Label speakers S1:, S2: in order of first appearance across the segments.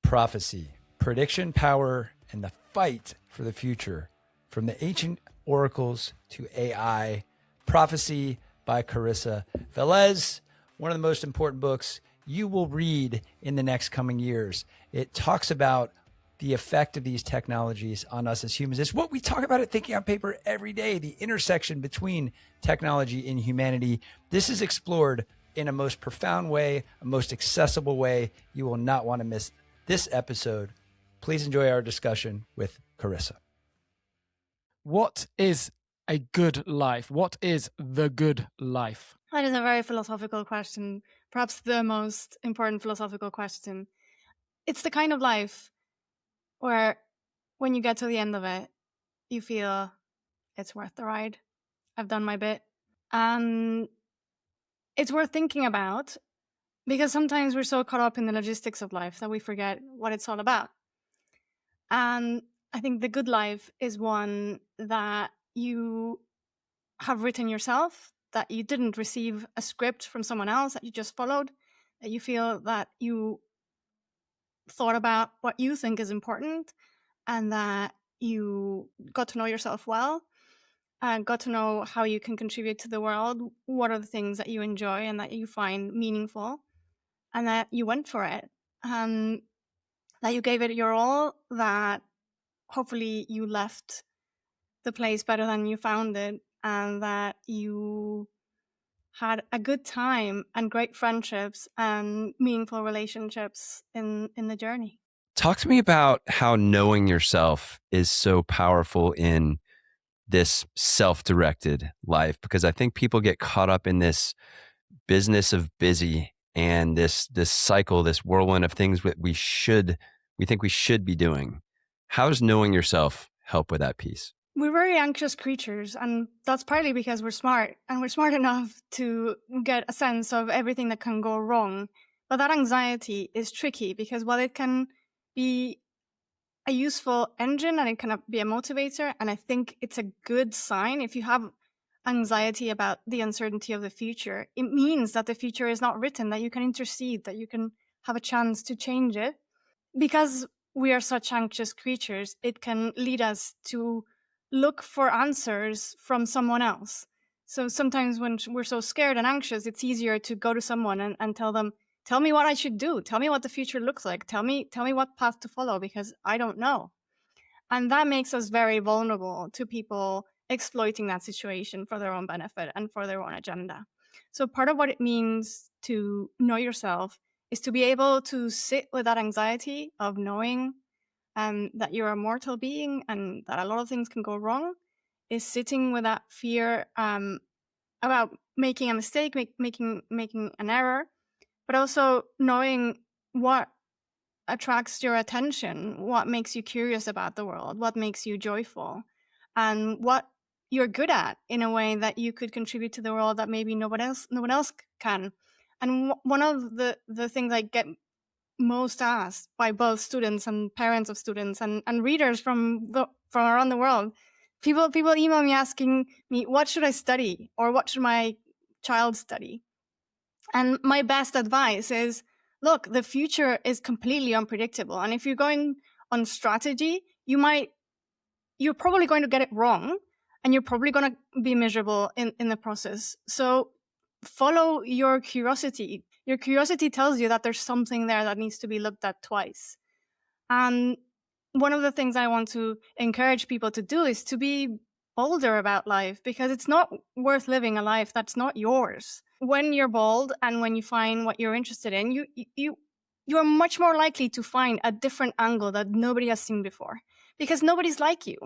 S1: Prophecy, prediction power, and the fight for the future. From the ancient oracles to AI. Prophecy by Carissa Véliz, one of the most important books you will read in the next coming years. It talks about the effect of these technologies on us as humans. It's what we talk about at Thinking on Paper every day, the intersection between technology and humanity. This is explored in a most profound way, a most accessible way. You will not want to miss this episode. Please enjoy our discussion with Carissa.
S2: What is a good life? What is the good life?
S3: That is a very philosophical question, perhaps the most important philosophical question. It's the kind of life where when you get to the end of it, you feel it's worth the ride. I've done my bit. And it's worth thinking about because sometimes we're so caught up in the logistics of life that we forget what it's all about. And I think the good life is one that you have written yourself, that you didn't receive a script from someone else, that you just followed, that you feel that you thought about what you think is important and that you got to know yourself well and got to know how you can contribute to the world, what are the things that you enjoy and that you find meaningful, and that you went for it, and that you gave it your all, that hopefully you left the place better than you found it, and that you had a good time and great friendships and meaningful relationships in the journey.
S4: Talk to me about how knowing yourself is so powerful in this self-directed life, because I think people get caught up in this business of busy and this cycle, this whirlwind of things that we think we should be doing. How does knowing yourself help with that piece?
S3: We're very anxious creatures, and that's partly because we're smart, and we're smart enough to get a sense of everything that can go wrong. But that anxiety is tricky because while it can be a useful engine and it can be a motivator, and I think it's a good sign if you have anxiety about the uncertainty of the future, it means that the future is not written, that you can intercede, that you can have a chance to change it. Because we are such anxious creatures, it can lead us to look for answers from someone else. So sometimes when we're so scared and anxious, it's easier to go to someone and tell them, tell me what I should do. Tell me what the future looks like. Tell me what path to follow, because I don't know. And that makes us very vulnerable to people exploiting that situation for their own benefit and for their own agenda. So part of what it means to know yourself is to be able to sit with that anxiety of knowing that you're a mortal being and that a lot of things can go wrong, is sitting with that fear about making a mistake, making an error, but also knowing what attracts your attention, what makes you curious about the world, what makes you joyful, and what you're good at in a way that you could contribute to the world that maybe no one else can. And one of the things I get most asked by both students and parents of students and readers from around the world, people email me asking me, what should I study, or what should my child study? And my best advice is, look, the future is completely unpredictable, and if you're going on strategy, you're probably going to get it wrong, and you're probably going to be miserable in the process. So follow your curiosity. Your curiosity tells you that there's something there that needs to be looked at twice. And one of the things I want to encourage people to do is to be bolder about life, because it's not worth living a life that's not yours. When you're bold and when you find what you're interested in, you're much more likely to find a different angle that nobody has seen before, because nobody's like you.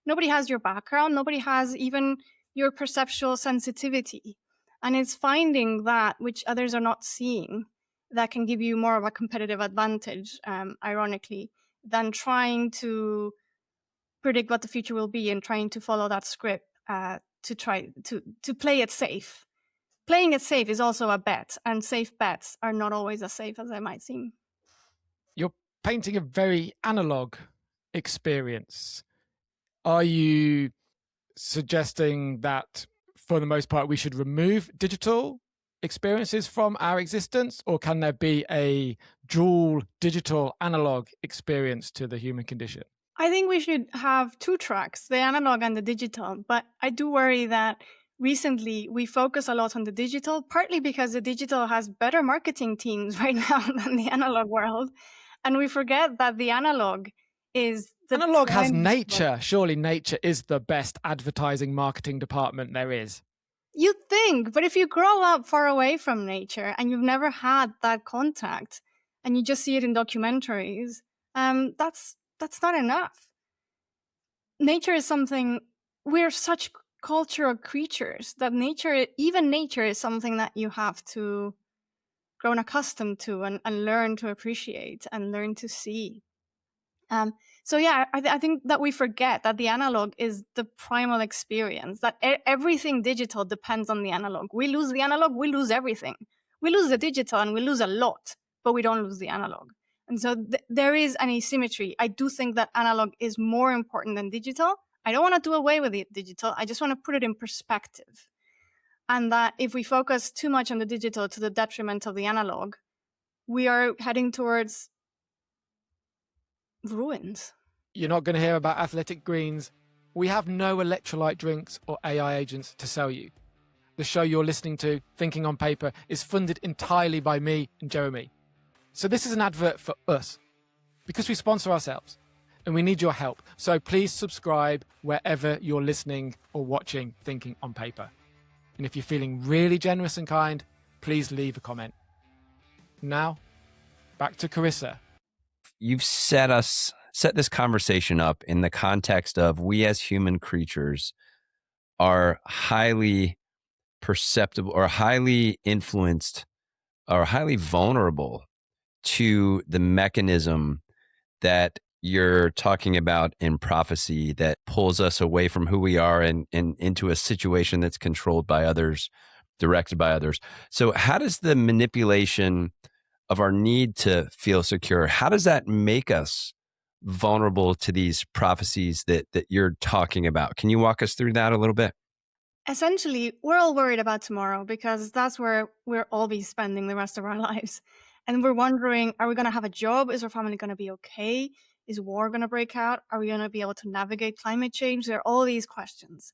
S3: Nobody has your background. Nobody has even your perceptual sensitivity. And it's finding that which others are not seeing that can give you more of a competitive advantage, ironically, than trying to predict what the future will be and trying to follow that script to try to play it safe. Playing it safe is also a bet, and safe bets are not always as safe as they might seem.
S2: You're painting a very analog experience. Are you suggesting that for the most part we should remove digital experiences from our existence, or can there be a dual digital analog experience to the human condition?
S3: I think we should have two tracks, the analog and the digital. But I do worry that recently we focus a lot on the digital, partly because the digital has better marketing teams right now than the analog world. And we forget that the analog is the
S2: Analog has
S3: prime-
S2: nature. Surely nature is the best advertising marketing department there is.
S3: You'd think, but if you grow up far away from nature and you've never had that contact and you just see it in documentaries, that's not enough. Nature is something, we're such cultural creatures that even nature is something that you have to grow accustomed to and learn to appreciate and learn to see. So yeah, I think that we forget that the analog is the primal experience, that everything digital depends on the analog. We lose the analog, we lose everything. We lose the digital and we lose a lot, but we don't lose the analog. And so there is an asymmetry. I do think that analog is more important than digital. I don't want to do away with the digital. I just want to put it in perspective. And that if we focus too much on the digital to the detriment of the analog, we are heading towards ruins.
S2: You're not going to hear about athletic greens. We have no electrolyte drinks or AI agents to sell you. The show you're listening to, Thinking on Paper, is funded entirely by me and Jeremy. So this is an advert for us, because we sponsor ourselves and we need your help. So please subscribe wherever you're listening or watching Thinking on Paper. And if you're feeling really generous and kind, please leave a comment. Now, back to Carissa.
S4: You've set this conversation up in the context of we as human creatures are highly perceptible or highly influenced or highly vulnerable to the mechanism that you're talking about in prophecy that pulls us away from who we are and into a situation that's controlled by others, directed by others. So how does the manipulation of our need to feel secure, how does that make us vulnerable to these prophecies that you're talking about? Can you walk us through that a little bit?
S3: Essentially, we're all worried about tomorrow because that's where we'll all be spending the rest of our lives. And we're wondering, are we going to have a job? Is our family going to be okay? Is war going to break out? Are we going to be able to navigate climate change? There are all these questions.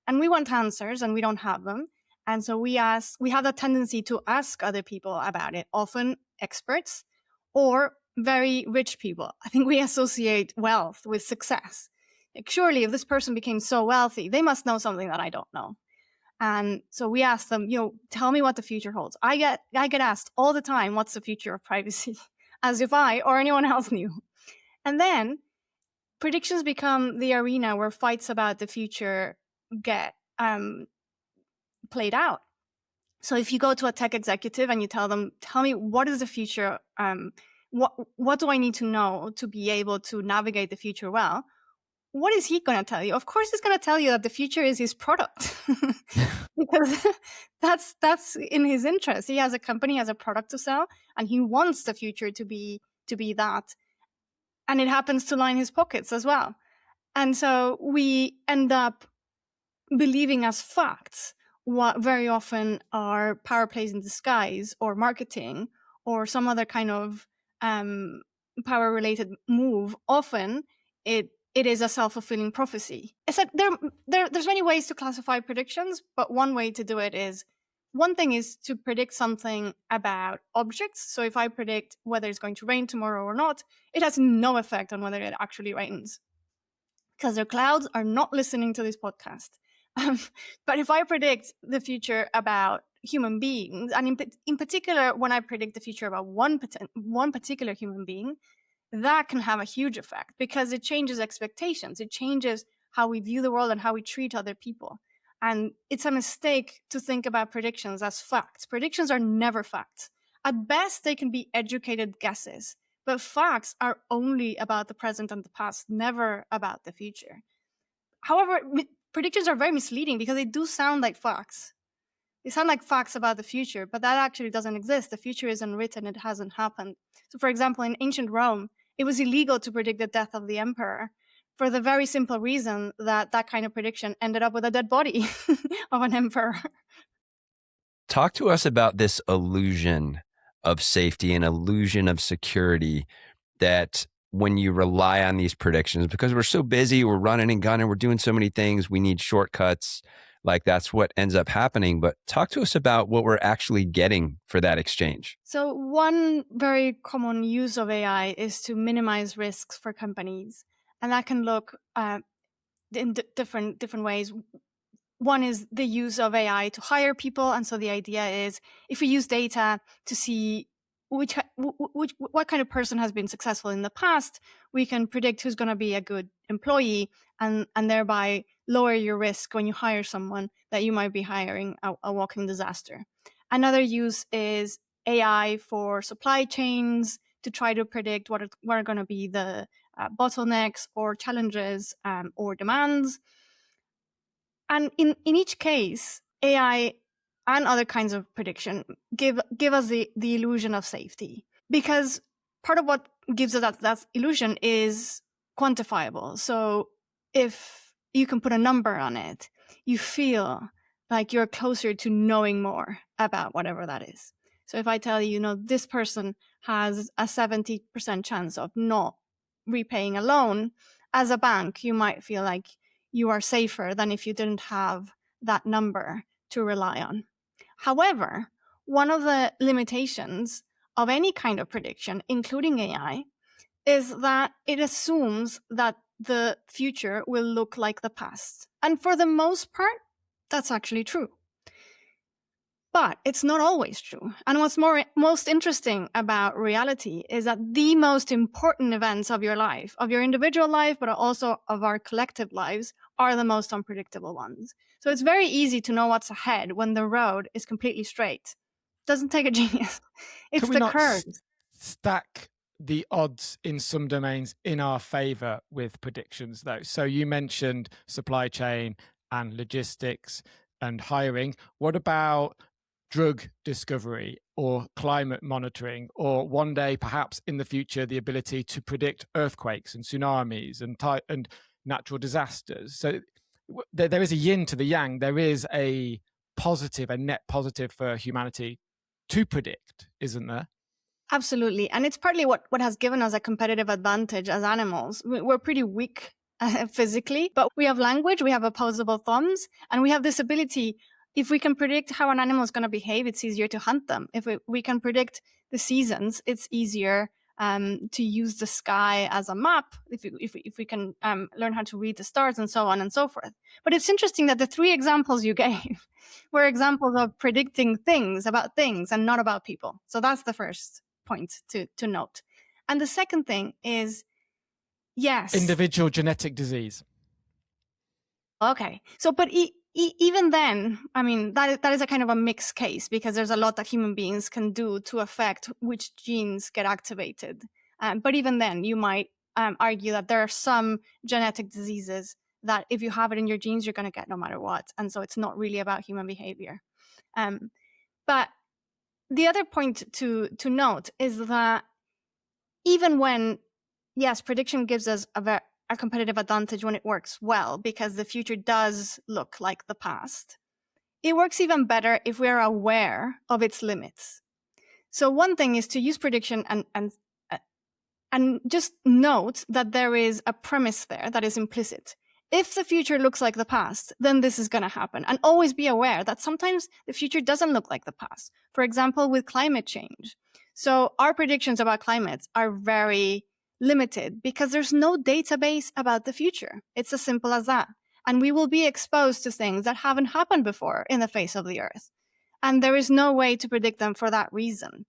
S3: And we want answers and we don't have them. And so we have the tendency to ask other people about it, often experts or very rich people. I think we associate wealth with success. Like, surely if this person became so wealthy, they must know something that I don't know. And so we ask them, tell me what the future holds. I get asked all the time, what's the future of privacy? As if I or anyone else knew. And then predictions become the arena where fights about the future get played out. So if you go to a tech executive and you tell them, tell me, what is the future? What do I need to know to be able to navigate the future well? What is he going to tell you? Of course, he's going to tell you that the future is his product because that's in his interest. He has a company, has a product to sell, and he wants the future to be that. And it happens to line his pockets as well. And so we end up believing as facts what very often are power plays in disguise or marketing or some other kind of power-related move. Often it is a self-fulfilling prophecy. Except there's many ways to classify predictions, but one way to do it is, one thing is to predict something about objects. So if I predict whether it's going to rain tomorrow or not, it has no effect on whether it actually rains, because the clouds are not listening to this podcast. But if I predict the future about human beings, and in particular, when I predict the future about one particular human being, that can have a huge effect because it changes expectations. It changes how we view the world and how we treat other people. And it's a mistake to think about predictions as facts. Predictions are never facts. At best, they can be educated guesses, but facts are only about the present and the past, never about the future. However, predictions are very misleading because they do sound like facts. They sound like facts about the future, but that actually doesn't exist. The future is unwritten. It hasn't happened. So, for example, in ancient Rome, it was illegal to predict the death of the emperor for the very simple reason that that kind of prediction ended up with a dead body of an emperor.
S4: Talk to us about this illusion of safety and illusion of security that when you rely on these predictions, because we're so busy, we're running and gunning, we're doing so many things, we need shortcuts. Like that's what ends up happening. But talk to us about what we're actually getting for that exchange.
S3: So one very common use of AI is to minimize risks for companies. And that can look in different ways. One is the use of AI to hire people. And so the idea is if we use data to see what kind of person has been successful in the past, we can predict who's going to be a good employee and thereby lower your risk when you hire someone that you might be hiring a walking disaster. Another use is AI for supply chains to try to predict what are going to be the bottlenecks or challenges or demands. And in each case, AI and other kinds of prediction give us the illusion of safety, because part of what gives us that illusion is quantifiable. So if you can put a number on it, you feel like you're closer to knowing more about whatever that is. So if I tell you, this person has a 70% chance of not repaying a loan, as a bank, you might feel like you are safer than if you didn't have that number to rely on. However, one of the limitations of any kind of prediction, including AI, is that it assumes that the future will look like the past. And for the most part, that's actually true. But it's not always true. And what's most interesting about reality is that the most important events of your life, of your individual life, but also of our collective lives, are the most unpredictable ones. So it's very easy to know what's ahead when the road is completely straight. Doesn't take a genius. It's the curves.
S2: Stack the odds in some domains in our favor with predictions, though. So you mentioned supply chain and logistics and hiring. What about drug discovery or climate monitoring, or one day, perhaps in the future, the ability to predict earthquakes and tsunamis and natural disasters? So there is a yin to the yang. There is a net positive for humanity to predict, isn't there?
S3: Absolutely. And it's partly what has given us a competitive advantage as animals. We're pretty weak physically, but we have language, we have opposable thumbs, and we have this ability. If we can predict how an animal is going to behave, it's easier to hunt them. If we can predict the seasons, it's easier to use the sky as a map. If we can learn how to read the stars and so on and so forth. But it's interesting that the three examples you gave were examples of predicting things about things and not about people. So that's the first point to note. And the second thing is, yes,
S2: individual genetic disease.
S3: Okay. So, but even then, I mean, that is a kind of a mixed case, because there's a lot that human beings can do to affect which genes get activated. But even then, you might argue that there are some genetic diseases that if you have it in your genes, you're going to get no matter what. And so it's not really about human behavior. But the other point to note is that even when, yes, prediction gives us a competitive advantage when it works well, because the future does look like the past, it works even better if we're aware of its limits. So one thing is to use prediction and just note that there is a premise there that is implicit. If the future looks like the past, then this is going to happen. And always be aware that sometimes the future doesn't look like the past. For example, with climate change. So our predictions about climate are very limited because there's no database about the future. It's as simple as that. And we will be exposed to things that haven't happened before in the face of the earth. And there is no way to predict them for that reason.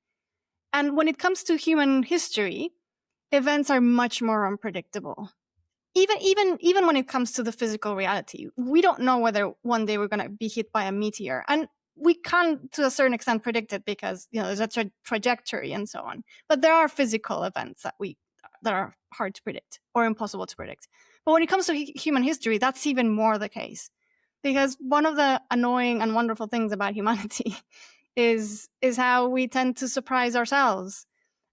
S3: And when it comes to human history, events are much more unpredictable. Even when it comes to the physical reality, we don't know whether one day we're going to be hit by a meteor. And we can, to a certain extent, predict it because, there's a trajectory and so on. But there are physical events that are hard to predict or impossible to predict. But when it comes to human history, that's even more the case. Because one of the annoying and wonderful things about humanity is how we tend to surprise ourselves.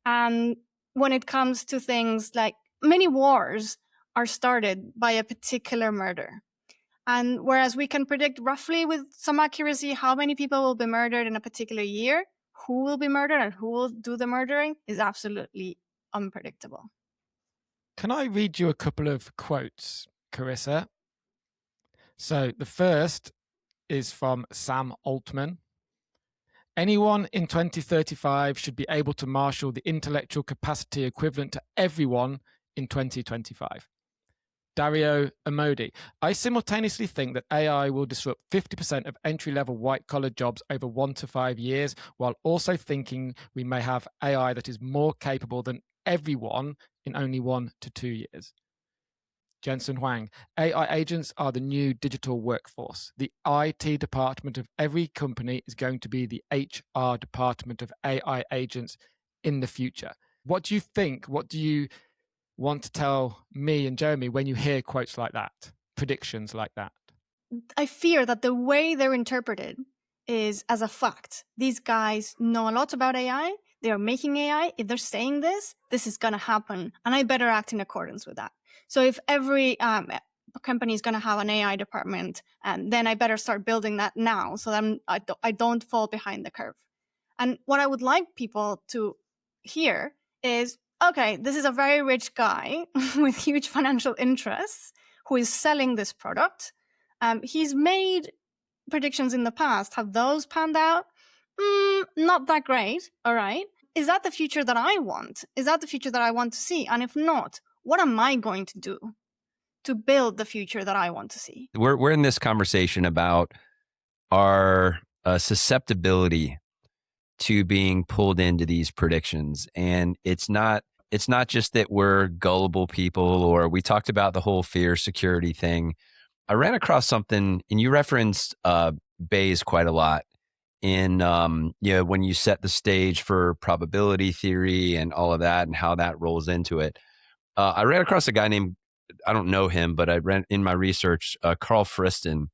S3: And when it comes to things like many wars are started by a particular murder. And whereas we can predict roughly with some accuracy how many people will be murdered in a particular year, who will be murdered and who will do the murdering is absolutely unpredictable.
S2: Can I read you a couple of quotes, Carissa? So the first is from Sam Altman. Anyone in 2035 should be able to marshal the intellectual capacity equivalent to everyone in 2025. Dario Amodei. I simultaneously think that AI will disrupt 50% of entry-level white-collar jobs over 1 to 5 years, while also thinking we may have AI that is more capable than everyone in only 1 to 2 years. Jensen Huang. AI agents are the new digital workforce. The IT department of every company is going to be the HR department of AI agents in the future. What do you think? What do you want to tell me and Jeremy when you hear quotes like that, predictions like that?
S3: I fear that the way they're interpreted is as a fact. These guys know a lot about AI. They are making AI. If they're saying this, this is going to happen. And I better act in accordance with that. So if every company is going to have an AI department, then I better start building that now so that I don't fall behind the curve. And what I would like people to hear is, okay, this is a very rich guy with huge financial interests who is selling this product. He's made predictions in the past. Have those panned out? Not that great. All right. Is that the future that I want? Is that the future that I want to see? And if not, what am I going to do to build the future that I want to see?
S4: We're in this conversation about our susceptibility to being pulled into these predictions. And it's not just that we're gullible people, or we talked about the whole fear security thing. I ran across something, and you referenced Bayes quite a lot in when you set the stage for probability theory and all of that and how that rolls into it. I ran across a guy named, I don't know him, but I ran in my research, Carl Friston,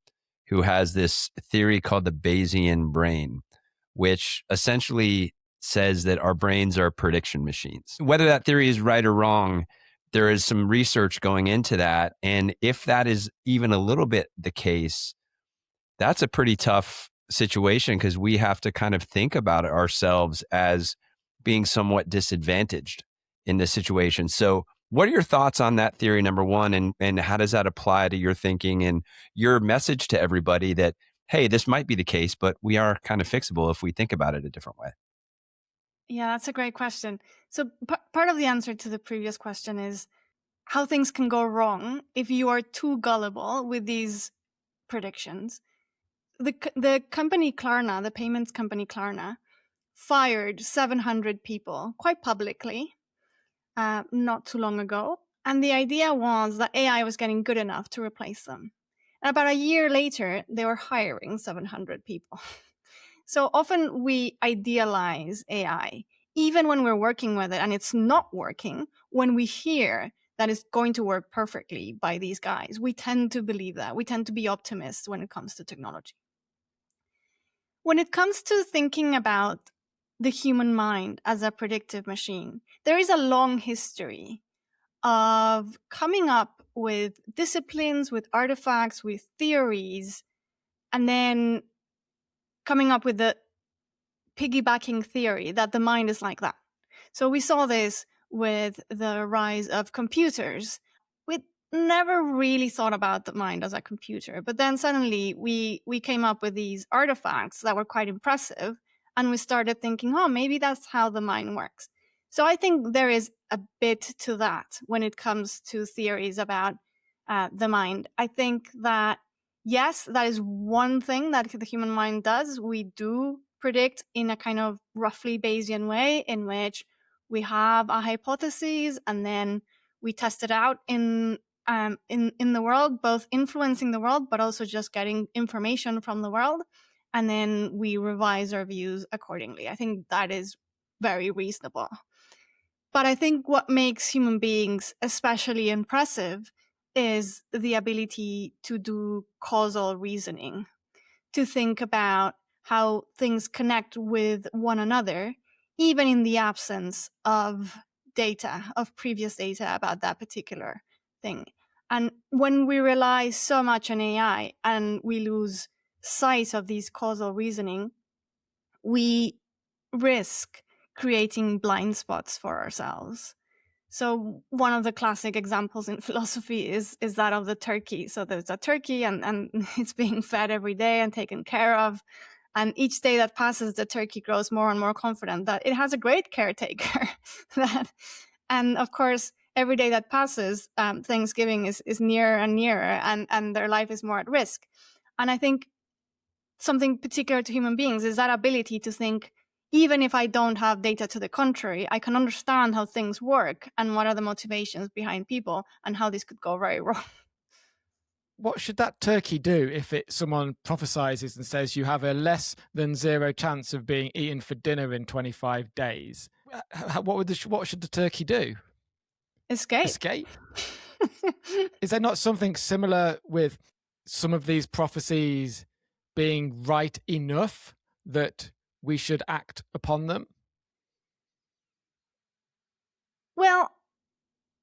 S4: who has this theory called the Bayesian brain, which essentially says that our brains are prediction machines. Whether that theory is right or wrong, there is some research going into that. And if that is even a little bit the case, that's a pretty tough situation, because we have to kind of think about it ourselves as being somewhat disadvantaged in this situation. So what are your thoughts on that theory, number one, and how does that apply to your thinking and your message to everybody that, hey, this might be the case, but we are kind of fixable if we think about it a different way?
S3: Yeah, that's a great question. So part of the answer to the previous question is how things can go wrong if you are too gullible with these predictions. The company Klarna, the payments company Klarna, fired 700 people quite publicly not too long ago. And the idea was that AI was getting good enough to replace them. And about a year later, they were hiring 700 people. So often we idealize AI, even when we're working with it and it's not working. When we hear that it's going to work perfectly by these guys, we tend to believe that. We tend to be optimists when it comes to technology. When it comes to thinking about the human mind as a predictive machine, there is a long history of coming up with disciplines, with artifacts, with theories, and then coming up with the piggybacking theory that the mind is like that. So we saw this with the rise of computers. We never really thought about the mind as a computer, but then suddenly we came up with these artifacts that were quite impressive, and we started thinking, oh, maybe that's how the mind works. So I think there is a bit to that when it comes to theories about the mind. I think that, yes, that is one thing that the human mind does. We do predict in a kind of roughly Bayesian way, in which we have a hypothesis and then we test it out in the world, both influencing the world, but also just getting information from the world. And then we revise our views accordingly. I think that is very reasonable. But I think what makes human beings especially impressive is the ability to do causal reasoning, to think about how things connect with one another, even in the absence of data, of previous data about that particular thing. And when we rely so much on AI and we lose sight of these causal reasoning, we risk creating blind spots for ourselves. So one of the classic examples in philosophy is that of the turkey. So there's a turkey and it's being fed every day and taken care of. And each day that passes, the turkey grows more and more confident that it has a great caretaker. And of course, every day that passes, Thanksgiving is nearer and nearer, and their life is more at risk. And I think something particular to human beings is that ability to think, even if I don't have data to the contrary, I can understand how things work and what are the motivations behind people and how this could go very wrong.
S2: What should that turkey do if someone prophesizes and says you have a less than 0 chance of being eaten for dinner in 25 days? What should the turkey do? Escape? Is there not something similar with some of these prophecies being right enough that we should act upon them?
S3: Well,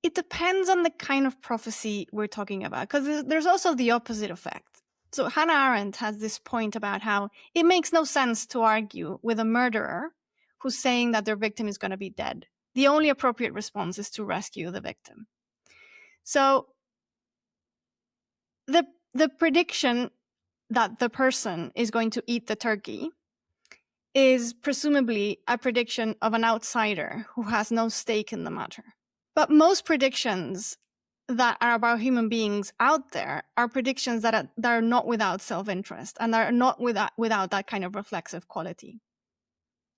S3: it depends on the kind of prophecy we're talking about, because there's also the opposite effect. So Hannah Arendt has this point about how it makes no sense to argue with a murderer who's saying that their victim is going to be dead. The only appropriate response is to rescue the victim. So the prediction that the person is going to eat the turkey is presumably a prediction of an outsider who has no stake in the matter. But most predictions that are about human beings out there are predictions that are not without self-interest and are not without that kind of reflexive quality.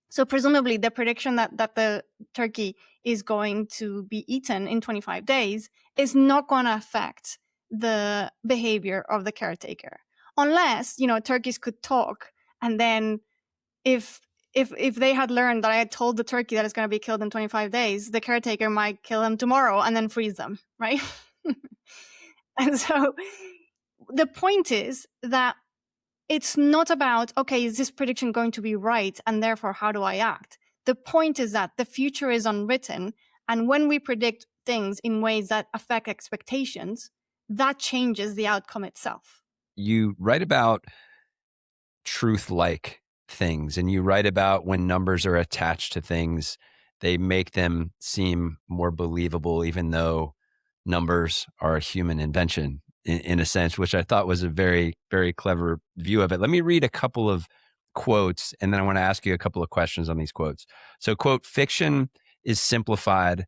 S3: So presumably the prediction that the turkey is going to be eaten in 25 days is not going to affect the behavior of the caretaker. Unless, turkeys could talk, and then if they had learned that I had told the turkey that it's going to be killed in 25 days, the caretaker might kill them tomorrow and then freeze them, right? And so the point is that it's not about, okay, is this prediction going to be right? And therefore, how do I act? The point is that the future is unwritten. And when we predict things in ways that affect expectations, that changes the outcome itself.
S4: You write about truth-like things, and you write about when numbers are attached to things, they make them seem more believable, even though numbers are a human invention in a sense, which I thought was a very, very clever view of it. Let me read a couple of quotes, and then I want to ask you a couple of questions on these quotes. So, quote, "Fiction is simplified,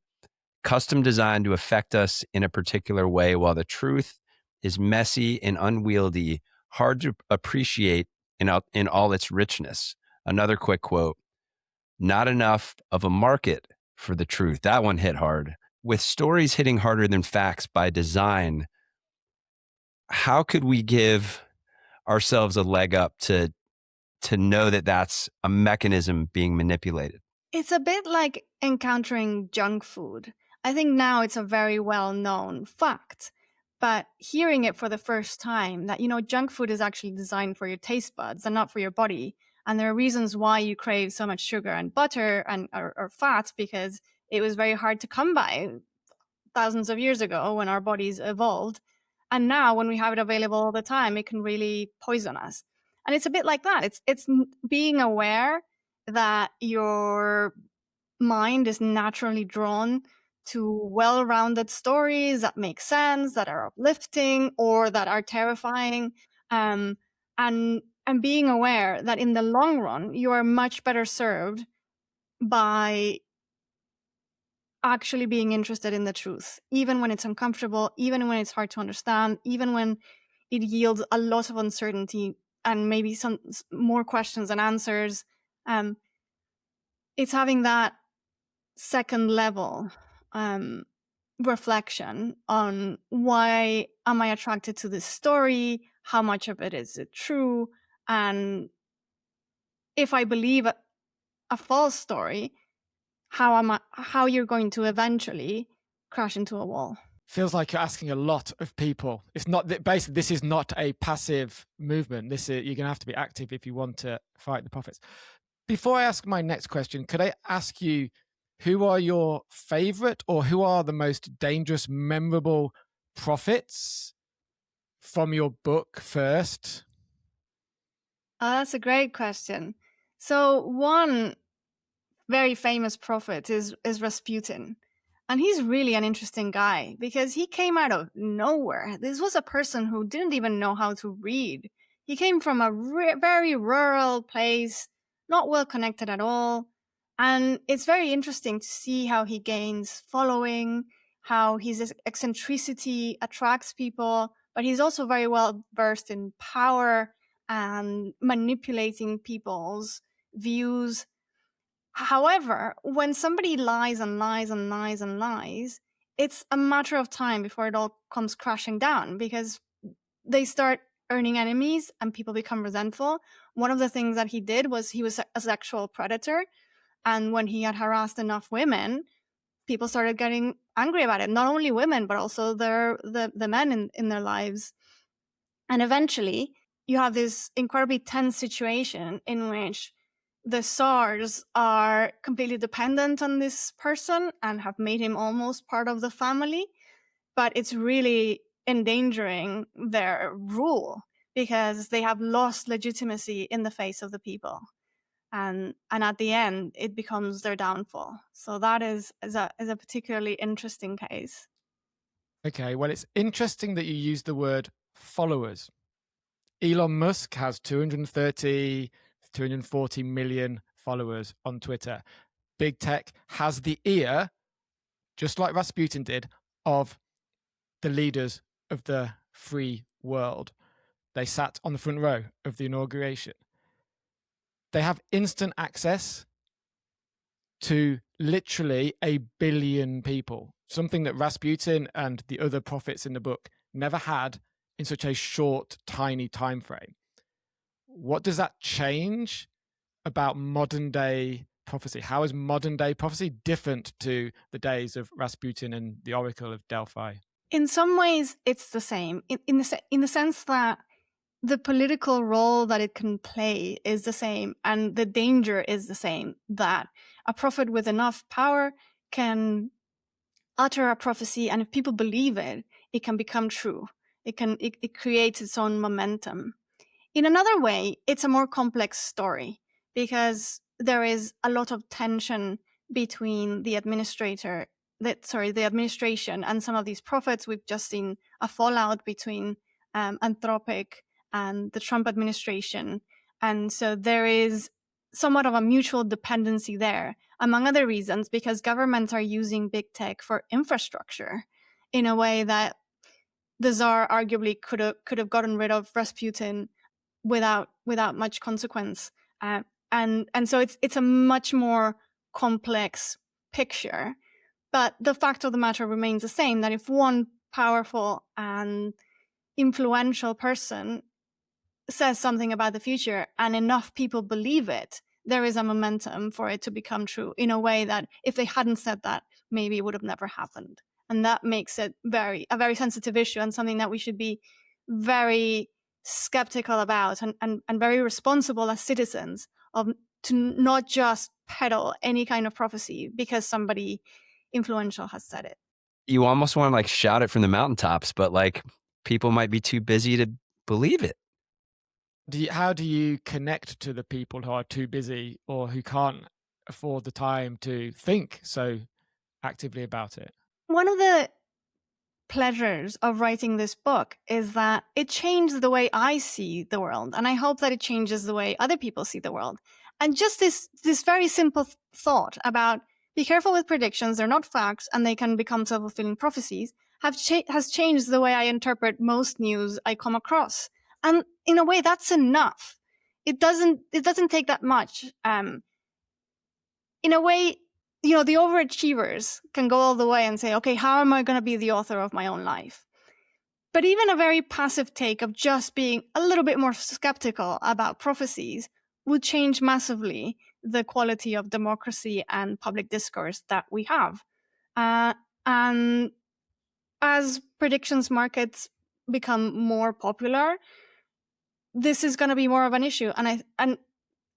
S4: custom designed to affect us in a particular way, while the truth is messy and unwieldy, hard to appreciate in all its richness." Another quick quote, "Not enough of a market for the truth." That one hit hard. With stories hitting harder than facts by design, how could we give ourselves a leg up to know that that's a mechanism being manipulated?
S3: It's a bit like encountering junk food. I think now it's a very well-known fact, but hearing it for the first time that, junk food is actually designed for your taste buds and not for your body. And there are reasons why you crave so much sugar and butter or fat, because it was very hard to come by thousands of years ago when our bodies evolved. And now when we have it available all the time, it can really poison us. And it's a bit like that. It's being aware that your mind is naturally drawn to well-rounded stories that make sense, that are uplifting or that are terrifying, and being aware that in the long run, you are much better served by actually being interested in the truth, even when it's uncomfortable, even when it's hard to understand, even when it yields a lot of uncertainty and maybe some more questions than answers. It's having that second level reflection on, why am I attracted to this story? How much of it is it true? And if I believe a false story, how you're going to eventually crash into a wall.
S2: Feels like you're asking a lot of people. It's not that, basically, this is not a passive movement. You're going to have to be active if you want to fight the prophets. Before I ask my next question, could I ask you, who are your favorite or who are the most dangerous, memorable prophets from your book first?
S3: That's a great question. So one very famous prophet is Rasputin. And he's really an interesting guy because he came out of nowhere. This was a person who didn't even know how to read. He came from a very rural place, not well connected at all. And it's very interesting to see how he gains following, how his eccentricity attracts people, but he's also very well versed in power and manipulating people's views. However, when somebody lies and lies and lies and lies, it's a matter of time before it all comes crashing down because they start earning enemies and people become resentful. One of the things that he did was he was a sexual predator. And when he had harassed enough women, people started getting angry about it. Not only women, but also the men in their lives. And eventually, you have this incredibly tense situation in which the Tsars are completely dependent on this person and have made him almost part of the family. But it's really endangering their rule because they have lost legitimacy in the face of the people. And at the end, it becomes their downfall. So that is a particularly interesting case.
S2: Okay, well, it's interesting that you use the word followers. Elon Musk has 240 million followers on Twitter. Big tech has the ear, just like Rasputin did, of the leaders of the free world. They sat on the front row of the inauguration. They have instant access to literally 1 billion people, something that Rasputin and the other prophets in the book never had in such a short, tiny time frame. What does that change about modern day prophecy? How is modern day prophecy different to the days of Rasputin and the Oracle of Delphi?
S3: In some ways, it's the same, in the sense that the political role that it can play is the same, and the danger is the same, that a prophet with enough power can utter a prophecy, and if people believe it, it can become true. It creates its own momentum. In another way, it's a more complex story because there is a lot of tension between the administration and some of these prophets. We've just seen a fallout between Anthropic and the Trump administration. And so there is somewhat of a mutual dependency there, among other reasons, because governments are using big tech for infrastructure in a way that the Tsar arguably could have gotten rid of Rasputin without much consequence. And so it's a much more complex picture. But the fact of the matter remains the same, that if one powerful and influential person says something about the future and enough people believe it, there is a momentum for it to become true in a way that if they hadn't said that, maybe it would have never happened. And that makes it a very sensitive issue and something that we should be very skeptical about and very responsible as citizens to not just peddle any kind of prophecy because somebody influential has said it.
S4: You almost want to like shout it from the mountaintops, but like people might be too busy to believe it.
S2: How do you connect to the people who are too busy or who can't afford the time to think so actively about it?
S3: One of the pleasures of writing this book is that it changed the way I see the world, and I hope that it changes the way other people see the world. And just this very simple thought about be careful with predictions, they're not facts, and they can become self-fulfilling prophecies, has changed the way I interpret most news I come across. And in a way, that's enough. It doesn't take that much. In a way, the overachievers can go all the way and say, okay, how am I going to be the author of my own life? But even a very passive take of just being a little bit more skeptical about prophecies would change massively the quality of democracy and public discourse that we have. And as predictions markets become more popular, this is going to be more of an issue. And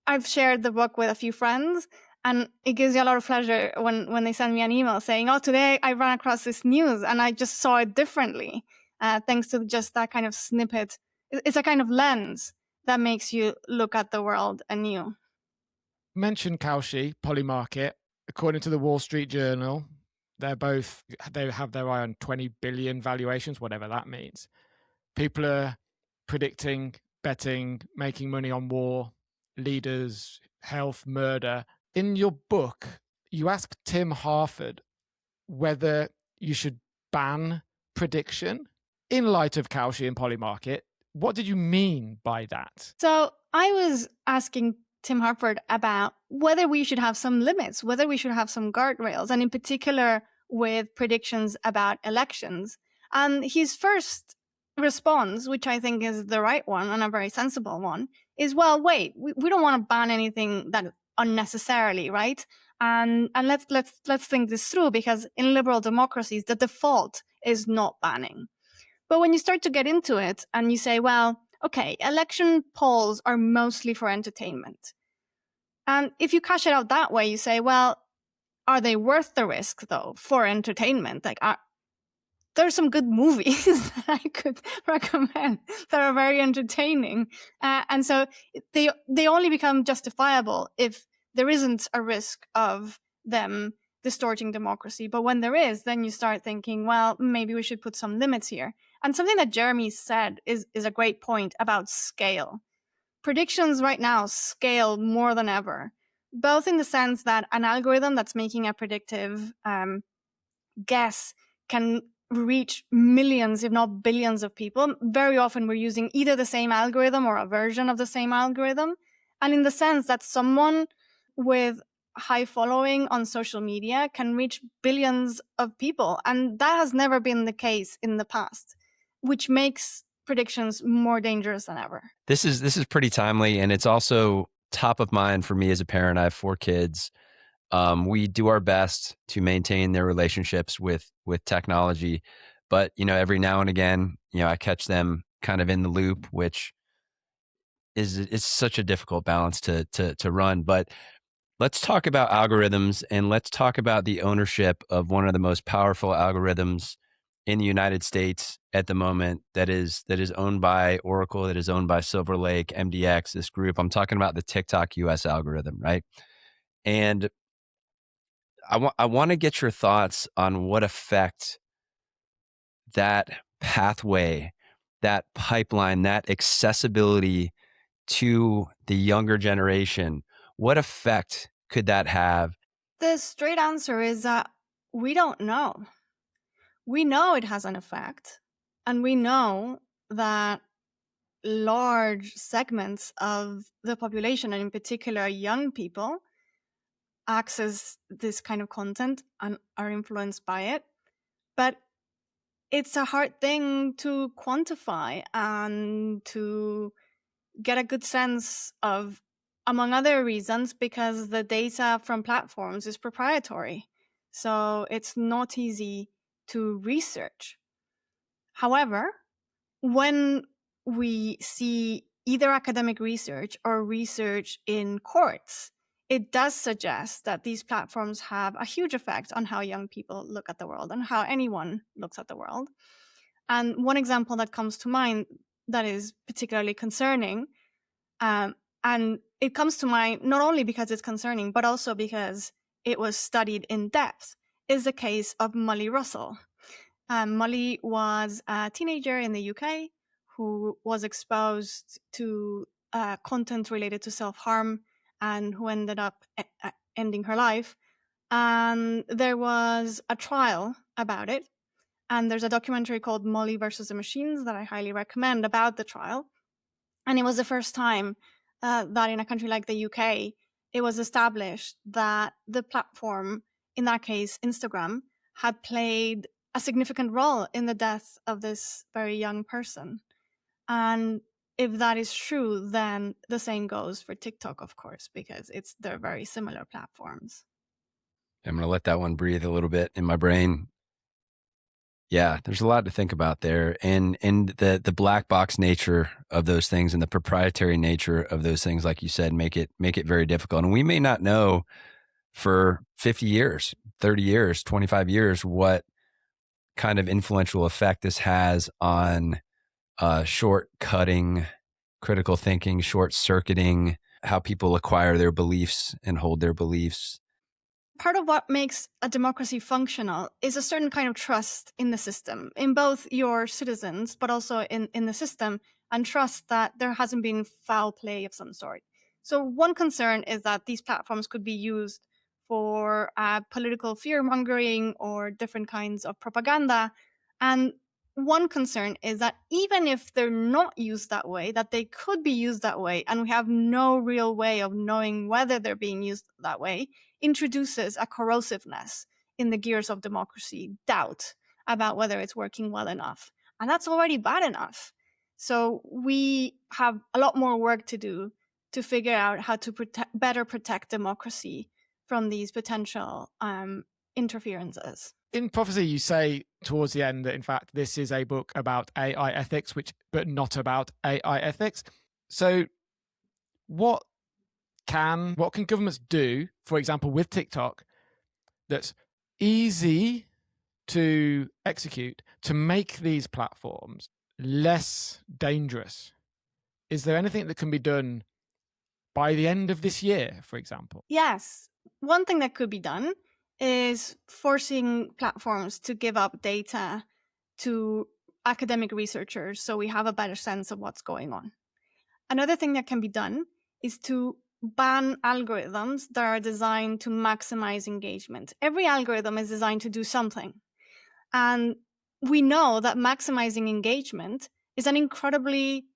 S3: I've shared the book with a few friends, And it gives you a lot of pleasure when they send me an email saying, oh, today I ran across this news and I just saw it differently, thanks to just that kind of snippet. It's a kind of lens that makes you look at the world anew.
S2: Mentioned Kalshi, Polymarket. According to the Wall Street Journal, they have their eye on 20 billion valuations, whatever that means. People are predicting, betting, making money on war, leaders, health, murder. In your book, you ask Tim Harford whether you should ban prediction in light of Kalshi and Polymarket. What did you mean by that?
S3: So I was asking Tim Harford about whether we should have some limits, whether we should have some guardrails, and in particular with predictions about elections. And his first response, which I think is the right one and a very sensible one, is, well, wait, we don't want to ban anything that unnecessarily, right? And let's think this through, because in liberal democracies, the default is not banning. But when you start to get into it and you say, well, okay, election polls are mostly for entertainment. And if you cash it out that way, you say, well, are they worth the risk, though, for entertainment? Like, there's some good movies that I could recommend that are very entertaining. And so they only become justifiable if there isn't a risk of them distorting democracy. But when there is, then you start thinking, well, maybe we should put some limits here. And something that Jeremy said is a great point about scale. Predictions right now scale more than ever, both in the sense that an algorithm that's making a predictive guess can reach millions, if not billions of people. Very often we're using either the same algorithm or a version of the same algorithm. And in the sense that someone with high following on social media can reach billions of people. And that has never been the case in the past, which makes predictions more dangerous than ever.
S4: This is pretty timely, and it's also top of mind for me as a parent. I have 4 kids. We do our best to maintain their relationships with technology, but every now and again, I catch them kind of in the loop, which is such a difficult balance to run. But let's talk about algorithms, and let's talk about the ownership of one of the most powerful algorithms in the United States at the moment that is owned by Oracle, that is owned by Silver Lake, MDX, this group. I'm talking about the TikTok US algorithm, right? And I want to get your thoughts on what effect that pathway, that pipeline, that accessibility to the younger generation, what effect could that have?
S3: The straight answer is that we don't know. We know it has an effect, and we know that large segments of the population, and in particular young people, access this kind of content and are influenced by it. But it's a hard thing to quantify and to get a good sense of, among other reasons, because the data from platforms is proprietary. So it's not easy to research. However, when we see either academic research or research in courts, it does suggest that these platforms have a huge effect on how young people look at the world and how anyone looks at the world. And one example that comes to mind that is particularly concerning, and it comes to mind not only because it's concerning, but also because it was studied in depth, is the case of Molly Russell. Molly was a teenager in the UK who was exposed to content related to self-harm and who ended up ending her life. And there was a trial about it. And there's a documentary called Molly versus the Machines that I highly recommend about the trial. And it was the first time that in a country like the UK, it was established that the platform, in that case, Instagram, had played a significant role in the death of this very young person. And if that is true, then the same goes for TikTok, of course, because they're very similar platforms.
S4: I'm going to let that one breathe a little bit in my brain. Yeah, there's a lot to think about there. And the black box nature of those things and the proprietary nature of those things, like you said, make it very difficult. And we may not know for 50 years, 30 years, 25 years, what kind of influential effect this has on short-cutting critical thinking, short-circuiting, how people acquire their beliefs and hold their beliefs.
S3: Part of what makes a democracy functional is a certain kind of trust in the system, in both your citizens, but also in the system, and trust that there hasn't been foul play of some sort. So one concern is that these platforms could be used for political fear-mongering or different kinds of propaganda. And one concern is that even if they're not used that way, that they could be used that way, and we have no real way of knowing whether they're being used that way, introduces a corrosiveness in the gears of democracy, doubt about whether it's working well enough. And that's already bad enough. So we have a lot more work to do to figure out how to better protect democracy from these potential interferences.
S2: In Prophecy, you say towards the end that, in fact, this is a book about AI ethics, but not about AI ethics. So what can governments do, for example, with TikTok, that's easy to execute to make these platforms less dangerous? Is there anything that can be done by the end of this year, for example?
S3: Yes. One thing that could be done is forcing platforms to give up data to academic researchers so we have a better sense of what's going on. Another thing that can be done is to ban algorithms that are designed to maximize engagement. Every algorithm is designed to do something. And we know that maximizing engagement is an incredibly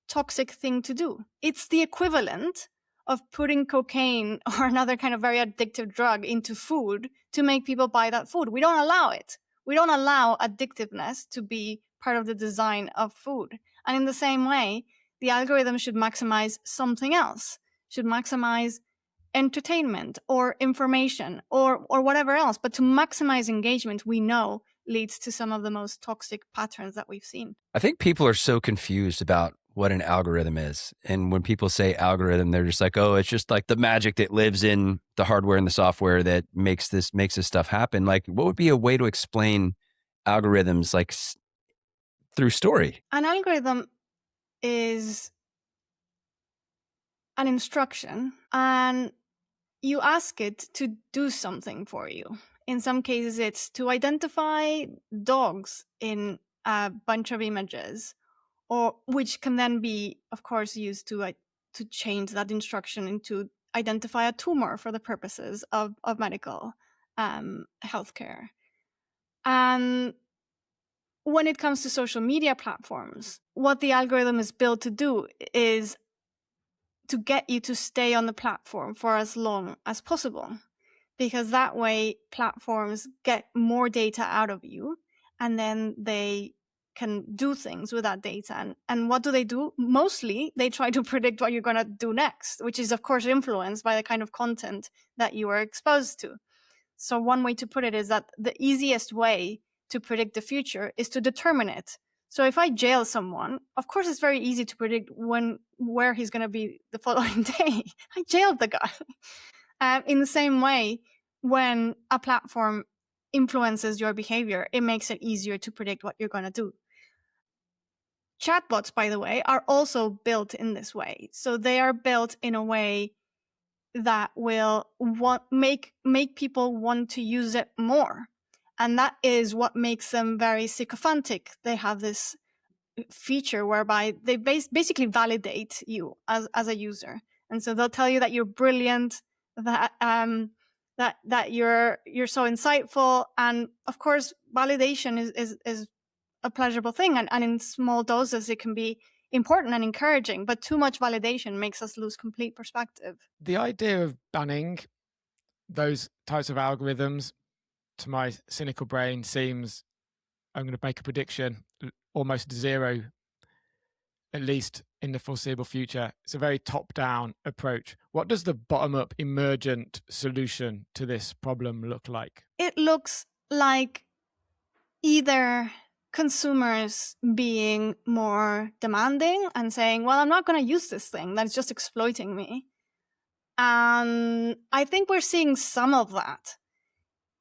S3: toxic thing to do. It's the equivalent of putting cocaine or another kind of very addictive drug into food to make people buy that food. We don't allow it. We don't allow addictiveness to be part of the design of food. And in the same way, the algorithm should maximize something else, should maximize entertainment or information or whatever else. But to maximize engagement, we know leads to some of the most toxic patterns that we've seen.
S4: I think people are so confused about what an algorithm is. And when people say algorithm, they're just like, oh, it's just like the magic that lives in the hardware and the software that makes this stuff happen. Like, what would be a way to explain algorithms like through story?
S3: An algorithm is an instruction, and you ask it to do something for you. In some cases, it's to identify dogs in a bunch of images, or which can then be, of course, used to change that instruction into identify a tumor for the purposes of medical healthcare. And when it comes to social media platforms, what the algorithm is built to do is to get you to stay on the platform for as long as possible, because that way platforms get more data out of you, and then they can do things with that data. And what do? Mostly, they try to predict what you're going to do next, which is, of course, influenced by the kind of content that you are exposed to. So one way to put it is that the easiest way to predict the future is to determine it. So if I jail someone, of course, it's very easy to predict where he's going to be the following day. I jailed the guy. In the same way, when a platform influences your behavior, it makes it easier to predict what you're going to do. Chatbots, by the way, are also built in this way. So they are built in a way that will make people want to use it more. And that is what makes them very sycophantic. They have this feature whereby they basically validate you as a user. And so they'll tell you that you're brilliant, that you're so insightful. And of course, validation is a pleasurable thing. And in small doses, it can be important and encouraging, but too much validation makes us lose complete perspective.
S2: The idea of banning those types of algorithms, to my cynical brain, seems, I'm going to make a prediction, almost zero, at least in the foreseeable future. It's a very top-down approach. What does the bottom-up emergent solution to this problem look like?
S3: It looks like either consumers being more demanding and saying, well, I'm not going to use this thing that's just exploiting me. And I think we're seeing some of that.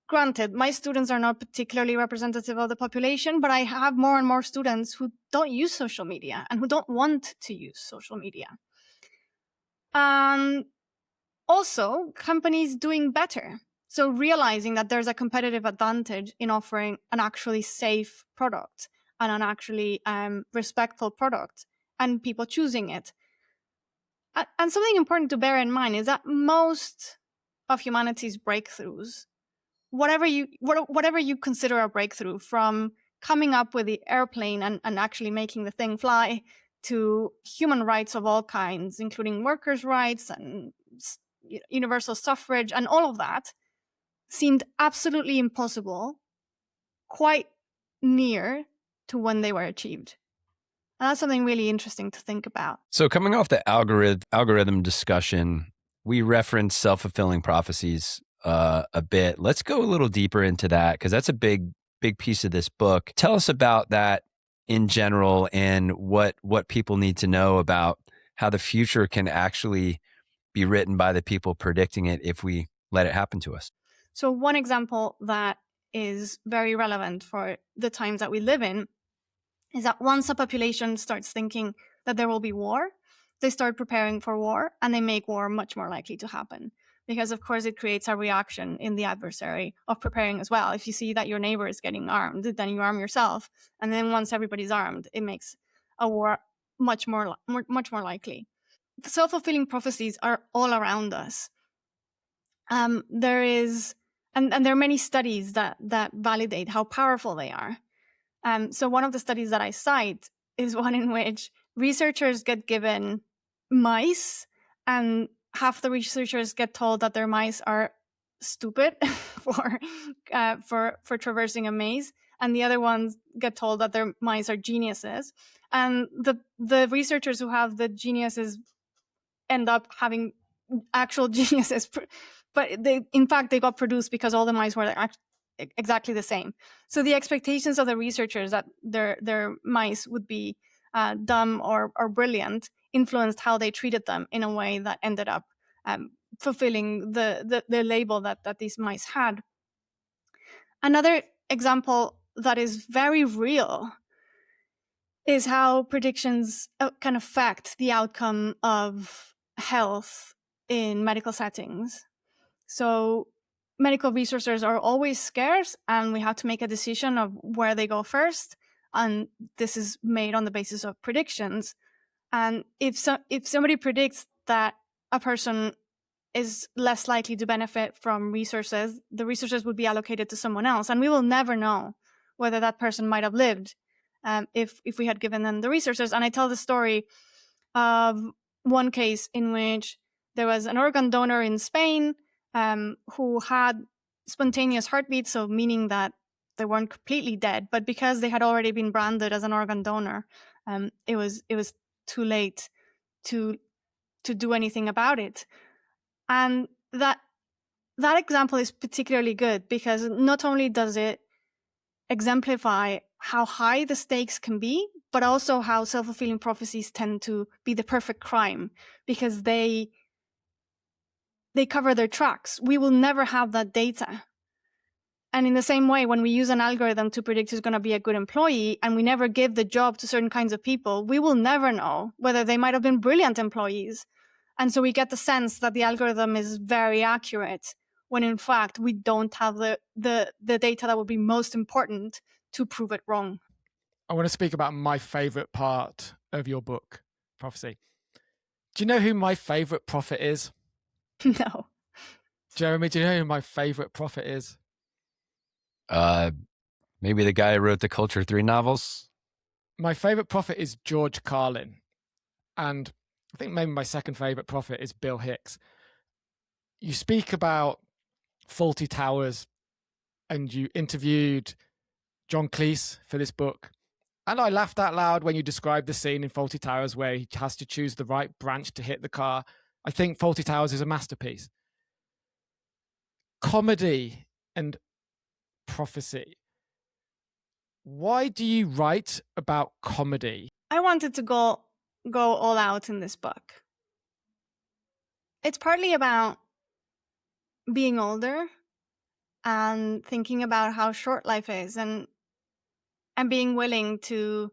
S3: Granted, my students are not particularly representative of the population, but I have more and more students who don't use social media and who don't want to use social media. And also, companies doing better. So realizing that there's a competitive advantage in offering an actually safe product and an actually respectful product, and people choosing it. And something important to bear in mind is that most of humanity's breakthroughs, whatever you consider a breakthrough, from coming up with the airplane and actually making the thing fly, to human rights of all kinds, including workers' rights and universal suffrage and all of that, seemed absolutely impossible quite near to when they were achieved. And that's something really interesting to think about.
S4: So coming off the algorithm discussion, we referenced self-fulfilling prophecies a bit. Let's go a little deeper into that, because that's a big piece of this book. Tell us about that in general, and what people need to know about how the future can actually be written by the people predicting it if we let it happen to us.
S3: So one example that is very relevant for the times that we live in is that once a population starts thinking that there will be war, they start preparing for war, and they make war much more likely to happen. Because, of course, it creates a reaction in the adversary of preparing as well. If you see that your neighbor is getting armed, then you arm yourself. And then once everybody's armed, it makes a war much more likely. Self-fulfilling prophecies are all around us. There are many studies that validate how powerful they are. So one of the studies that I cite is one in which researchers get given mice, and half the researchers get told that their mice are stupid for traversing a maze, and the other ones get told that their mice are geniuses. And the researchers who have the geniuses end up having actual geniuses, but in fact they got produced because all the mice were exactly the same. So the expectations of the researchers that their mice would be dumb or brilliant influenced how they treated them in a way that ended up fulfilling the label that these mice had. Another example that is very real is how predictions can affect the outcome of health in medical settings. So medical resources are always scarce, and we have to make a decision of where they go first. And this is made on the basis of predictions. And if somebody predicts that a person is less likely to benefit from resources, the resources would be allocated to someone else. And we will never know whether that person might have lived if we had given them the resources. And I tell the story of one case in which there was an organ donor in Spain who had spontaneous heartbeat, so meaning that they weren't completely dead, but because they had already been branded as an organ donor, it was too late to do anything about it. And that example is particularly good because not only does it exemplify how high the stakes can be, but also how self-fulfilling prophecies tend to be the perfect crime, because they cover their tracks. We will never have that data. And in the same way, when we use an algorithm to predict who's going to be a good employee, and we never give the job to certain kinds of people, we will never know whether they might have been brilliant employees. And so we get the sense that the algorithm is very accurate, when in fact we don't have the data that would be most important to prove it wrong.
S2: I want to speak about my favorite part of your book, Prophecy. Do you know who my favorite prophet is?
S3: No.
S2: Jeremy, do you know who my favorite prophet is?
S4: Maybe the guy who wrote the Culture 3 novels?
S2: My favorite prophet is George Carlin. And I think maybe my second favorite prophet is Bill Hicks. You speak about faulty towers, and you interviewed John Cleese for this book. And I laughed out loud when you described the scene in Faulty Towers where he has to choose the right branch to hit the car. I think Faulty Towers is a masterpiece. Comedy and prophecy. Why do you write about comedy?
S3: I wanted to go all out in this book. It's partly about being older and thinking about how short life is, and being willing to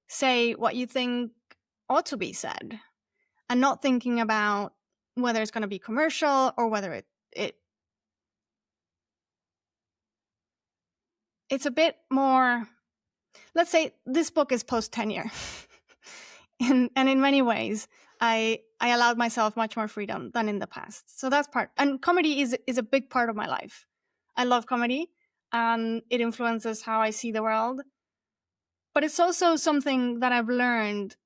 S3: say what you think ought to be said, and not thinking about whether it's going to be commercial or whether it's a bit more. Let's say this book is post tenure, and in many ways, I allowed myself much more freedom than in the past. So that's part. And comedy is a big part of my life. I love comedy, and it influences how I see the world. But it's also something that I've learned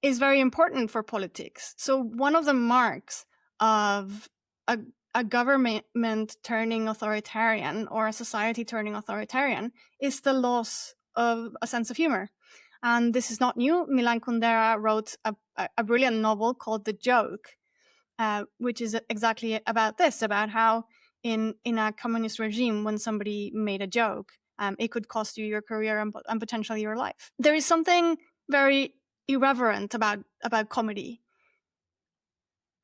S3: is very important for politics. So one of the marks of a government turning authoritarian, or a society turning authoritarian, is the loss of a sense of humor. And this is not new. Milan Kundera wrote a brilliant novel called The Joke, which is exactly about this, about how in a communist regime, when somebody made a joke, it could cost you your career and potentially your life. There is something very irreverent about comedy.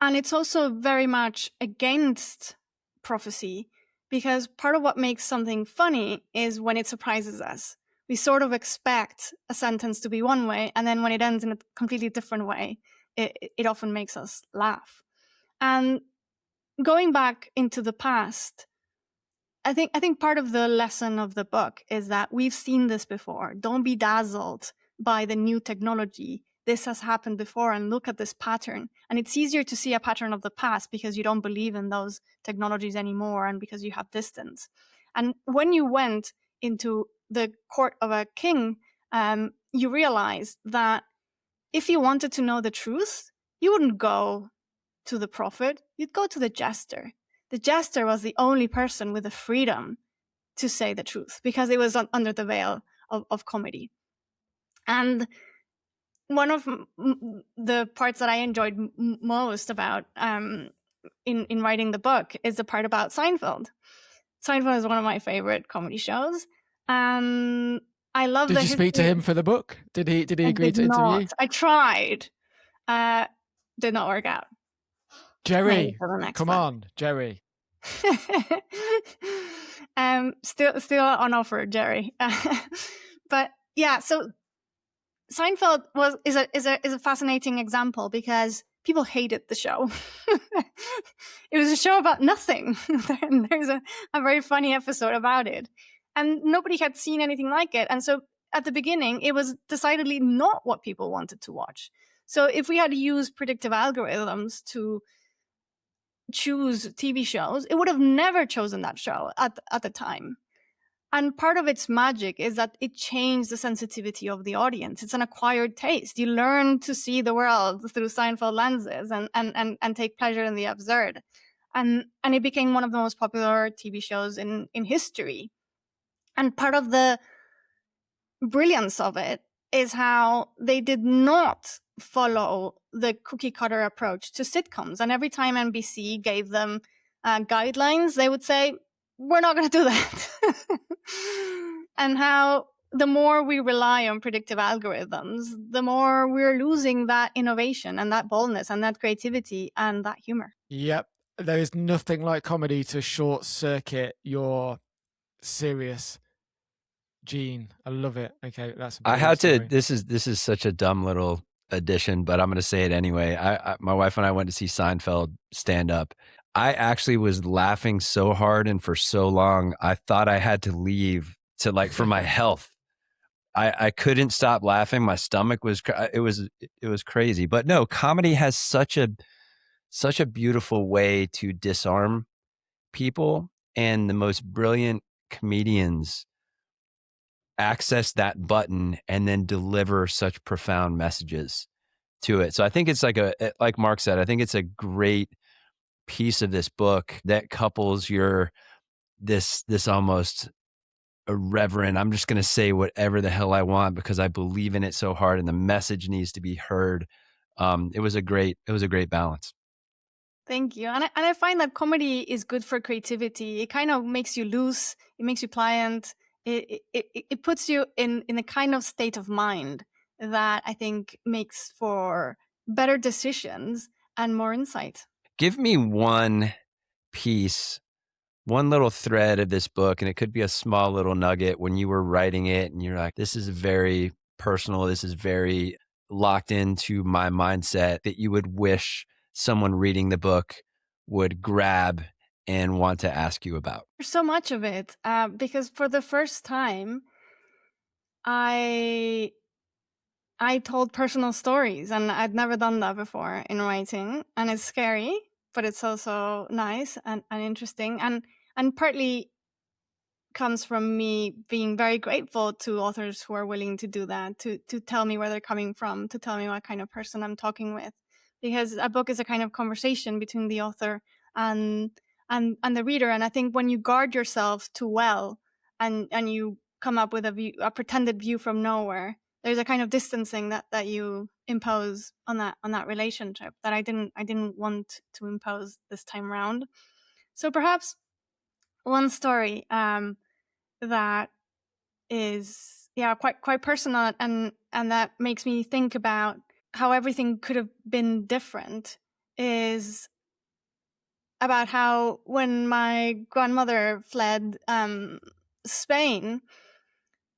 S3: And it's also very much against prophecy, because part of what makes something funny is when it surprises us. We sort of expect a sentence to be one way, and then when it ends in a completely different way, it often makes us laugh. And going back into the past, I think part of the lesson of the book is that we've seen this before. Don't be dazzled by the new technology. This has happened before, and look at this pattern. And it's easier to see a pattern of the past because you don't believe in those technologies anymore, and because you have distance. And when you went into the court of a king, you realized that if you wanted to know the truth, you wouldn't go to the prophet, you'd go to the jester. The jester was the only person with the freedom to say the truth, because it was under the veil of comedy. And one of the parts that I enjoyed most about in writing the book is the part about Seinfeld. Seinfeld is one of my favorite comedy shows. I love.
S2: Did you speak to him for the book? Did he agree to interview?
S3: I tried. Did not work out.
S2: Jerry, come on, Jerry.
S3: Still on offer, Jerry. But yeah, so Seinfeld is a fascinating example, because people hated the show. It was a show about nothing. There's a very funny episode about it, and nobody had seen anything like it. And so at the beginning, it was decidedly not what people wanted to watch. So if we had used predictive algorithms to choose TV shows, it would have never chosen that show at the time. And part of its magic is that it changed the sensitivity of the audience. It's an acquired taste. You learn to see the world through Seinfeld lenses and take pleasure in the absurd. And it became one of the most popular TV shows in history. And part of the brilliance of it is how they did not follow the cookie cutter approach to sitcoms. And every time NBC gave them guidelines, they would say, we're not going to do that. And how the more we rely on predictive algorithms, the more we're losing that innovation and that boldness and that creativity and that humor.
S2: Yep. There is nothing like comedy to short circuit your serious gene. I love it. Okay, that's.
S4: I had to. This is such a dumb little addition, but I'm going to say it anyway. My wife and I went to see Seinfeld stand up. I actually was laughing so hard and for so long, I thought I had to leave for my health. I couldn't stop laughing. My stomach was crazy. But no, comedy has such a beautiful way to disarm people, and the most brilliant comedians access that button and then deliver such profound messages to it. So I think it's like Mark said, I think it's a great piece of this book that couples this almost irreverent, I'm just going to say whatever the hell I want because I believe in it so hard and the message needs to be heard. It was a great balance.
S3: Thank you. And I find that comedy is good for creativity. It kind of makes you loose. It makes you pliant. It puts you in a kind of state of mind that I think makes for better decisions and more insight.
S4: Give me one piece, one little thread of this book, and it could be a small little nugget when you were writing it and you're like, this is very personal, this is very locked into my mindset, that you would wish someone reading the book would grab and want to ask you about.
S3: There's so much of it, because for the first time, I told personal stories, and I'd never done that before in writing, and it's scary, but it's also nice and interesting, and partly comes from me being very grateful to authors who are willing to do that, to tell me where they're coming from, to tell me what kind of person I'm talking with, because a book is a kind of conversation between the author and the reader. And I think when you guard yourself too well, and you come up with a pretended view from nowhere, there's a kind of distancing that you impose on that relationship that I didn't want to impose this time around. So perhaps one story that is quite personal, and that makes me think about how everything could have been different, is about how when my grandmother fled Spain,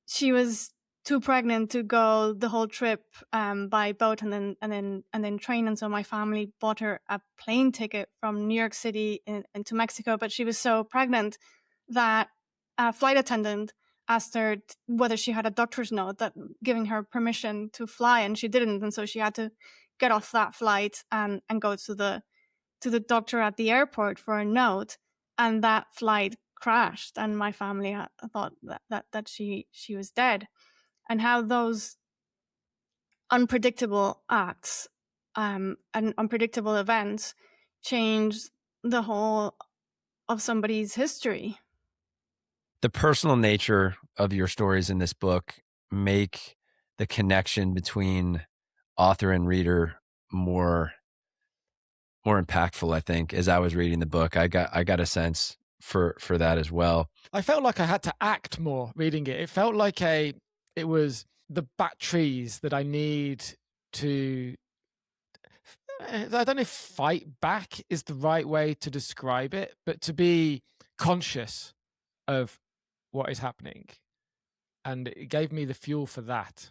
S3: she was too pregnant to go the whole trip by boat and then train, and so my family bought her a plane ticket from New York City into Mexico. But she was so pregnant that a flight attendant asked her whether she had a doctor's note that giving her permission to fly, and she didn't, and so she had to get off that flight and go to the doctor at the airport for a note, and that flight crashed, and my family thought that she was dead. And how those unpredictable acts and unpredictable events change the whole of somebody's history.
S4: The personal nature of your stories in this book make the connection between author and reader more impactful, I think. As I was reading the book, I got a sense for that as well.
S2: I felt like I had to act more reading it. It felt like it was the batteries that I need to, I don't know if fight back is the right way to describe it, but to be conscious of what is happening. And it gave me the fuel for that.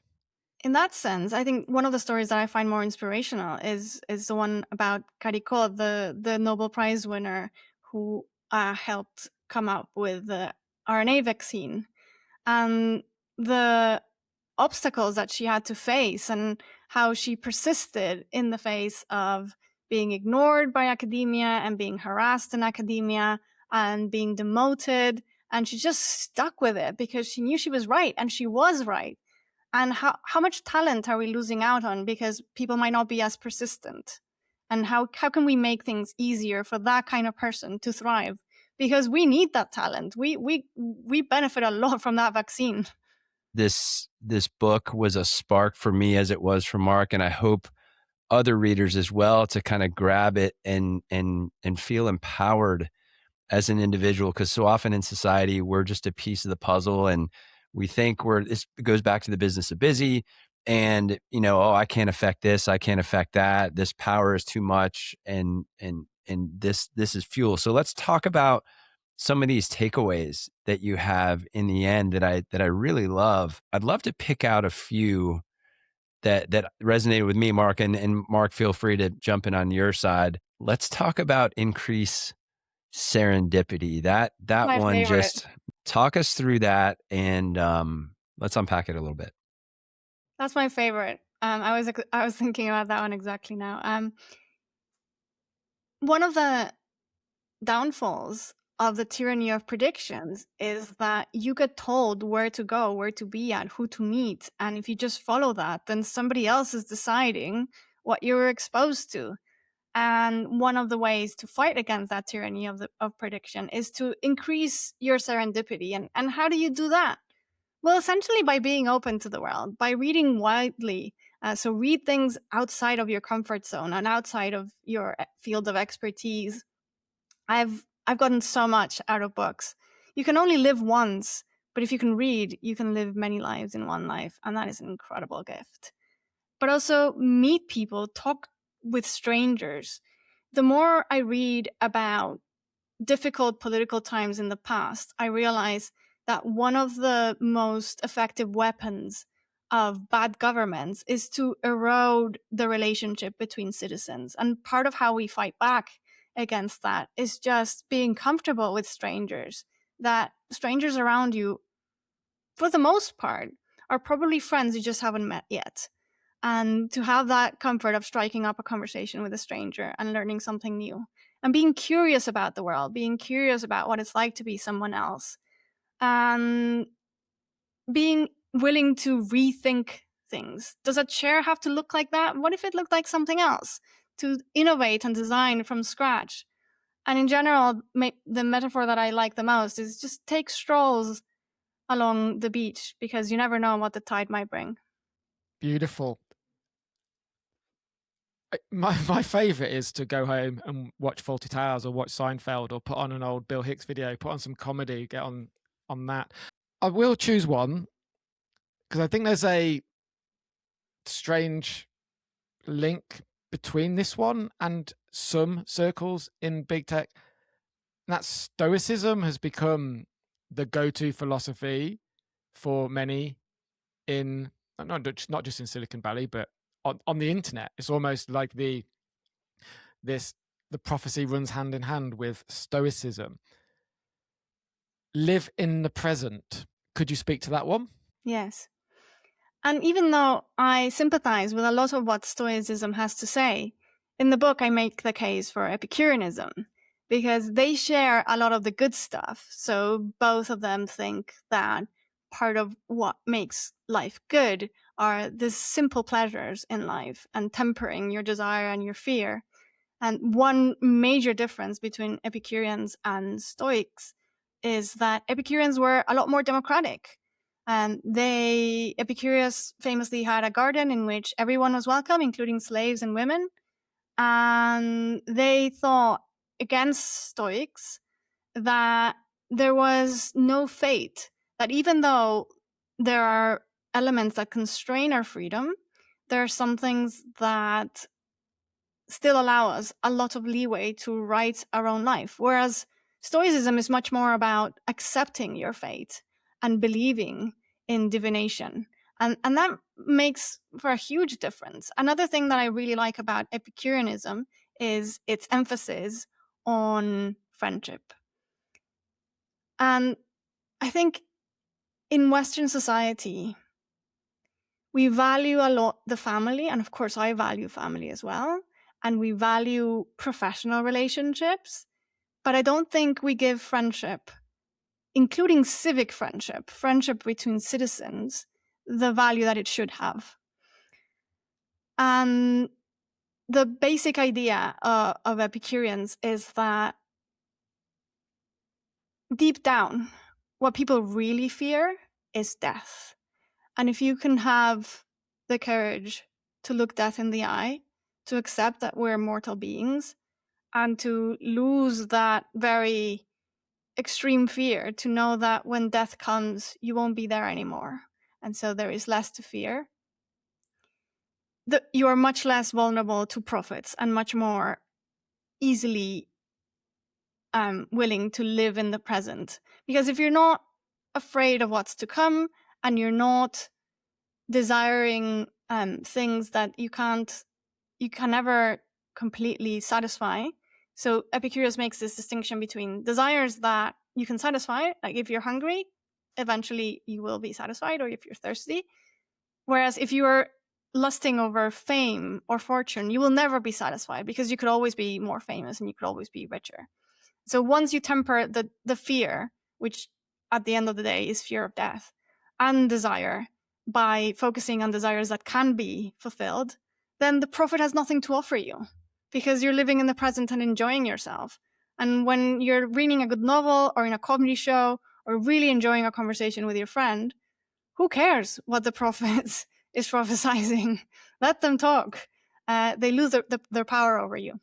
S3: In that sense, I think one of the stories that I find more inspirational is the one about Karikó, the Nobel Prize winner who helped come up with the RNA vaccine, and the obstacles that she had to face, and how she persisted in the face of being ignored by academia and being harassed in academia and being demoted. And she just stuck with it because she knew she was right, and she was right. And how much talent are we losing out on because people might not be as persistent? And how can we make things easier for that kind of person to thrive? Because we need that talent. We benefit a lot from that vaccine.
S4: This book was a spark for me, as it was for Mark, and I hope other readers as well, to kind of grab it and feel empowered as an individual, because so often in society we're just a piece of the puzzle, and we think it goes back to the business of busy, and I can't affect this, I can't affect that, this power is too much, and this is fuel. So let's talk about some of these takeaways that you have in the end that I really love. I'd love to pick out a few that resonated with me, Mark, and Mark, feel free to jump in on your side. Let's talk about increase serendipity. That one favorite. Just talk us through that, and let's unpack it a little bit.
S3: That's my favorite. I was thinking about that one exactly now. One of the downfalls of the tyranny of predictions is that you get told where to go, where to be at, who to meet, and if you just follow that, then somebody else is deciding what you're exposed to. And one of the ways to fight against that tyranny of prediction is to increase your serendipity. And how do you do that? Well, essentially by being open to the world, by reading widely. So read things outside of your comfort zone and outside of your field of expertise. I've gotten so much out of books. You can only live once, but if you can read, you can live many lives in one life. And that is an incredible gift. But also meet people, talk with strangers, the more I read about difficult political times in the past, I realize that one of the most effective weapons of bad governments is to erode the relationship between citizens. And part of how we fight back against that is just being comfortable with strangers, that strangers around you, for the most part, are probably friends you just haven't met yet. And to have that comfort of striking up a conversation with a stranger and learning something new and being curious about the world, being curious about what it's like to be someone else, and being willing to rethink things. Does a chair have to look like that? What if it looked like something else? To innovate and design from scratch. And in general, the metaphor that I like the most is just take strolls along the beach, because you never know what the tide might bring.
S2: Beautiful. My favorite is to go home and watch Fawlty Towers or watch Seinfeld or put on an old Bill Hicks video, put on some comedy, get on that. I will choose one because I think there's a strange link between this one and some circles in big tech. And that Stoicism has become the go-to philosophy for many in not just in Silicon Valley, but on the internet. It's almost like the prophecy runs hand in hand with Stoicism. Live in the present. Could you speak to that one?
S3: Yes. And even though I sympathize with a lot of what Stoicism has to say, in the book I make the case for Epicureanism, because they share a lot of the good stuff. So both of them think that part of what makes life good are the simple pleasures in life and tempering your desire and your fear. And one major difference between Epicureans and Stoics is that Epicureans were a lot more democratic. And Epicurus famously had a garden in which everyone was welcome, including slaves and women. And they thought, against Stoics, that there was no fate, that even though there are elements that constrain our freedom, there are some things that still allow us a lot of leeway to write our own life. Whereas Stoicism is much more about accepting your fate and believing in divination. And that makes for a huge difference. Another thing that I really like about Epicureanism is its emphasis on friendship. And I think in Western society, we value a lot the family, and of course I value family as well, and we value professional relationships, but I don't think we give friendship, including civic friendship between citizens, the value that it should have. And the basic idea of Epicureans is that deep down, what people really fear is death. And if you can have the courage to look death in the eye, to accept that we're mortal beings, and to lose that very extreme fear, to know that when death comes, you won't be there anymore. And so there is less to fear. You are much less vulnerable to prophets and much more easily willing to live in the present. Because if you're not afraid of what's to come and you're not desiring things that you can never completely satisfy. So Epicurus makes this distinction between desires that you can satisfy, like if you're hungry, eventually you will be satisfied, or if you're thirsty. Whereas if you are lusting over fame or fortune, you will never be satisfied, because you could always be more famous and you could always be richer. So once you temper the fear, which at the end of the day is fear of death, and desire, by focusing on desires that can be fulfilled, then the prophet has nothing to offer you, because you're living in the present and enjoying yourself. And when you're reading a good novel or in a comedy show or really enjoying a conversation with your friend, who cares what the prophet is prophesizing? Let them talk. They lose their power over you.